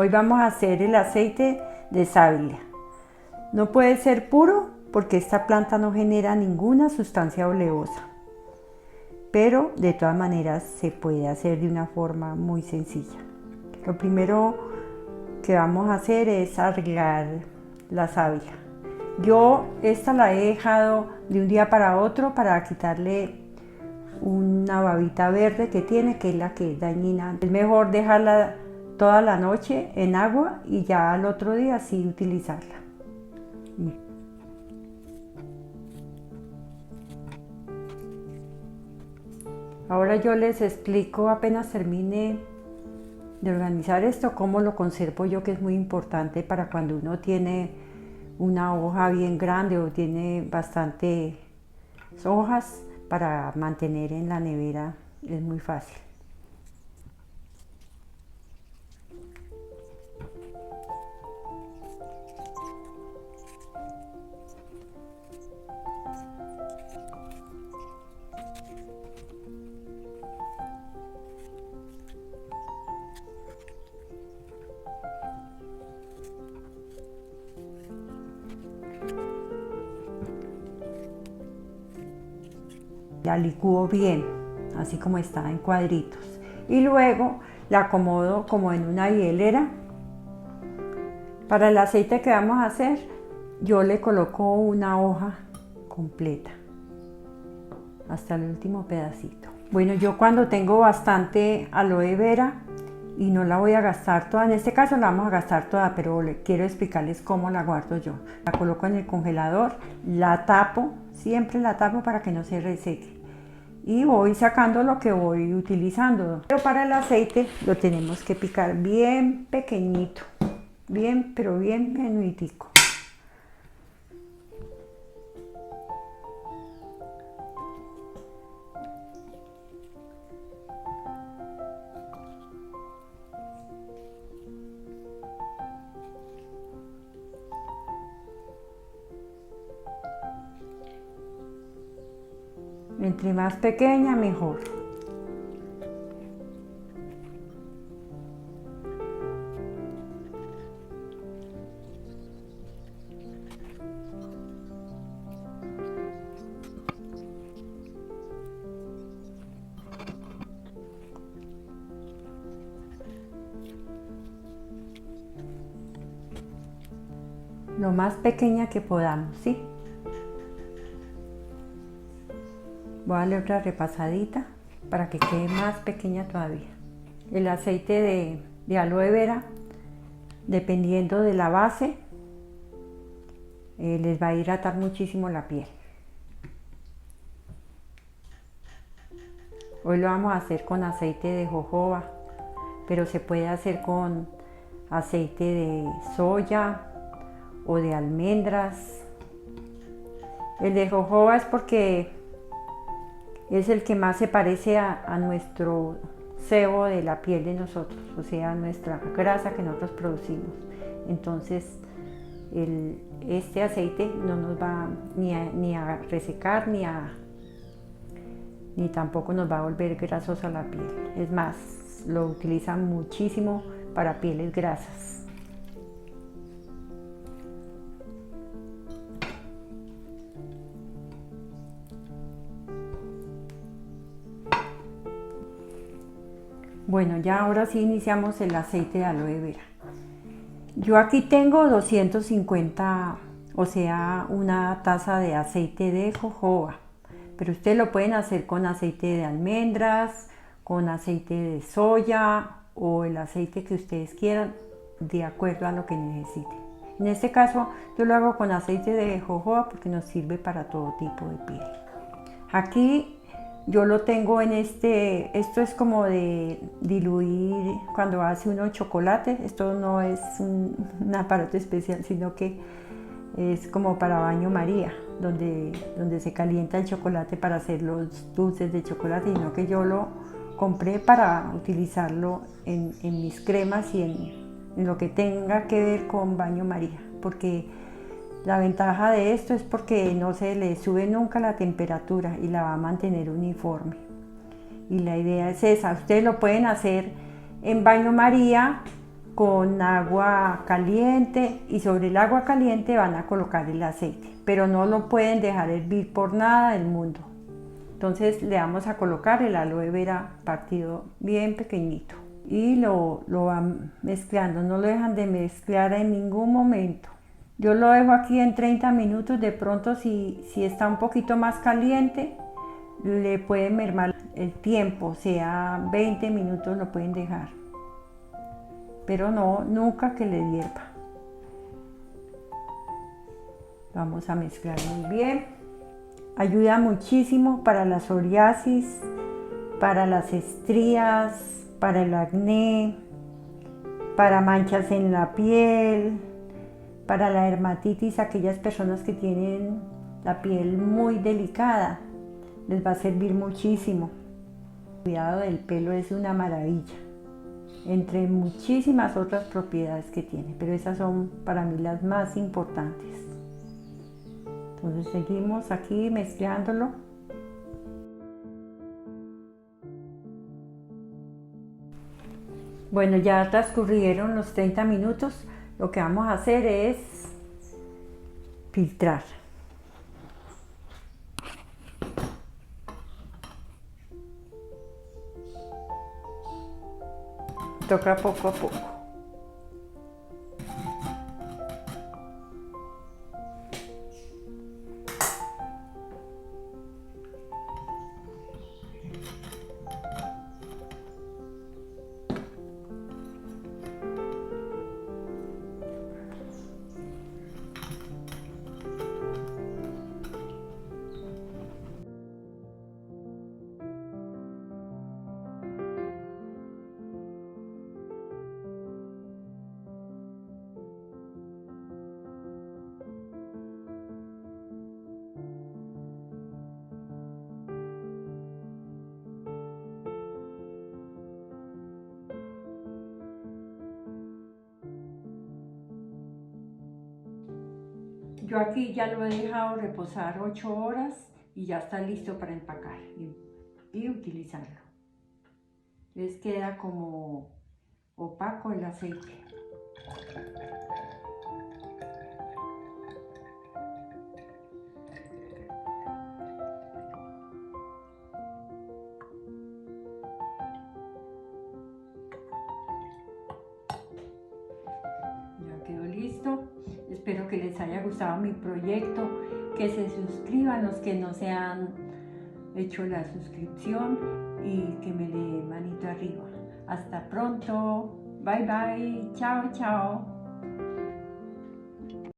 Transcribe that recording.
Hoy vamos a hacer el aceite de sábila. No puede ser puro porque esta planta no genera ninguna sustancia oleosa, pero de todas maneras se puede hacer de una forma muy sencilla. Lo primero que vamos a hacer es arreglar la sábila. Yo esta la he dejado de un día para otro para quitarle una babita verde que tiene, que es la que es dañina. Es mejor dejarla toda la noche en agua y ya al otro día sí utilizarla. Ahora yo les explico, apenas termine de organizar esto, cómo lo conservo yo, que es muy importante para cuando uno tiene una hoja bien grande o tiene bastantes hojas, para mantener en la nevera es muy fácil. La licúo bien, así como está en cuadritos, y luego la acomodo como en una hielera. Para el aceite que vamos a hacer, yo le coloco una hoja completa hasta el último pedacito. Bueno, yo cuando tengo bastante aloe vera y no la voy a gastar toda, en este caso la vamos a gastar toda, pero quiero explicarles cómo la guardo yo. La coloco en el congelador, la tapo, siempre la tapo para que no se reseque, y voy sacando lo que voy utilizando. Pero para el aceite lo tenemos que picar bien pequeñito, bien, pero bien menuditico. Entre más pequeña, mejor. Lo más pequeña que podamos, ¿sí? Voy a darle otra repasadita para que quede más pequeña todavía. El aceite de aloe vera, dependiendo de la base, les va a hidratar muchísimo la piel. Hoy lo vamos a hacer con aceite de jojoba, pero se puede hacer con aceite de soya o de almendras. El de jojoba es porque es el que más se parece a nuestro sebo de la piel de nosotros, o sea, nuestra grasa que nosotros producimos. Entonces, este aceite no nos va ni a resecar, ni tampoco nos va a volver grasosa la piel. Es más, lo utilizan muchísimo para pieles grasas. Bueno, ya ahora sí iniciamos el aceite de aloe vera. Yo aquí tengo 250, o sea, una taza de aceite de jojoba, pero ustedes lo pueden hacer con aceite de almendras, con aceite de soya o el aceite que ustedes quieran, de acuerdo a lo que necesiten. En este caso, yo lo hago con aceite de jojoba porque nos sirve para todo tipo de piel. Aquí yo lo tengo en esto es como de diluir cuando hace uno chocolate. Esto no es un aparato especial, sino que es como para baño María, donde se calienta el chocolate para hacer los dulces de chocolate, sino que yo lo compré para utilizarlo en mis cremas y en lo que tenga que ver con baño María, porque la ventaja de esto es porque no se le sube nunca la temperatura y la va a mantener uniforme. Y la idea es esa. Ustedes lo pueden hacer en baño María con agua caliente y sobre el agua caliente van a colocar el aceite, pero no lo pueden dejar hervir por nada del mundo. Entonces le vamos a colocar el aloe vera partido bien pequeñito y lo van mezclando, no lo dejan de mezclar en ningún momento. Yo lo dejo aquí en 30 minutos, de pronto si está un poquito más caliente le pueden mermar el tiempo, sea 20 minutos lo pueden dejar, pero no, nunca que le hierva. Vamos a mezclar muy bien. Ayuda muchísimo para la psoriasis, para las estrías, para el acné, para manchas en la piel, para la dermatitis, aquellas personas que tienen la piel muy delicada, les va a servir muchísimo. El cuidado del pelo es una maravilla, entre muchísimas otras propiedades que tiene, pero esas son para mí las más importantes. Entonces seguimos aquí mezclándolo. Bueno, ya transcurrieron los 30 minutos. Lo que vamos a hacer es filtrar. Toca poco a poco. Yo aquí ya lo he dejado reposar 8 horas y ya está listo para empacar y utilizarlo. Les queda como opaco el aceite. Ya quedó listo. Espero que les haya gustado mi proyecto, que se suscriban los que no se han hecho la suscripción y que me den manito arriba. Hasta pronto. Bye bye. Chao, chao.